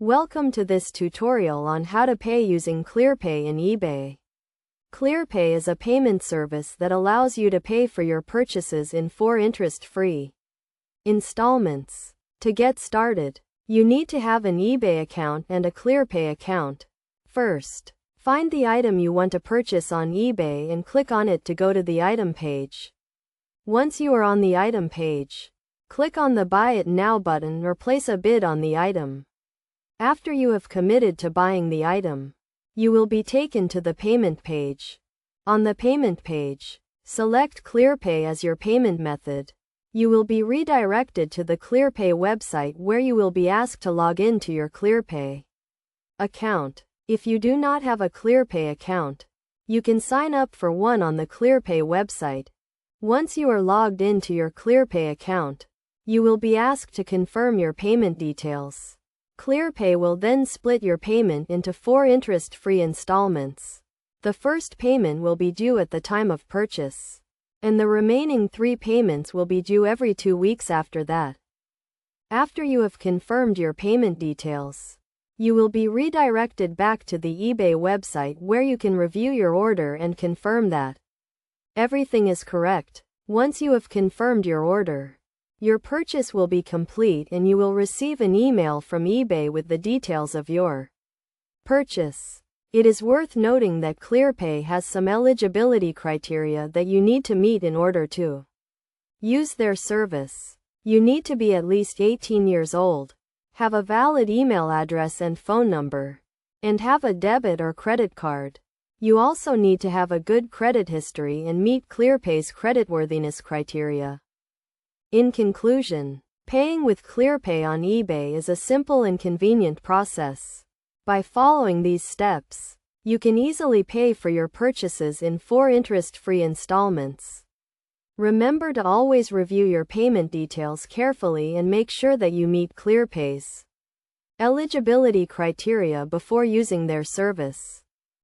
Welcome to this tutorial on how to pay using Clearpay in eBay. Clearpay is a payment service that allows you to pay for your purchases in 4 interest-free installments. To get started, you need to have an eBay account and a Clearpay account. First, find the item you want to purchase on eBay and click on it to go to the item page. Once you are on the item page, click on the Buy It Now button or place a bid on the item. After you have committed to buying the item, you will be taken to the payment page. On the payment page, select Clearpay as your payment method. You will be redirected to the Clearpay website where you will be asked to log in to your Clearpay account. If you do not have a Clearpay account, you can sign up for one on the Clearpay website. Once you are logged into your Clearpay account, you will be asked to confirm your payment details. Clearpay will then split your payment into 4 interest-free installments. The first payment will be due at the time of purchase, and the remaining 3 payments will be due every 2 weeks after that. After you have confirmed your payment details, you will be redirected back to the eBay website where you can review your order and confirm that everything is correct. Once you have confirmed your order, your purchase will be complete and you will receive an email from eBay with the details of your purchase. It is worth noting that Clearpay has some eligibility criteria that you need to meet in order to use their service. You need to be at least 18 years old, have a valid email address and phone number, and have a debit or credit card. You also need to have a good credit history and meet Clearpay's creditworthiness criteria. In conclusion, paying with Clearpay on eBay is a simple and convenient process. By following these steps, you can easily pay for your purchases in 4 interest-free installments. Remember to always review your payment details carefully and make sure that you meet Clearpay's eligibility criteria before using their service.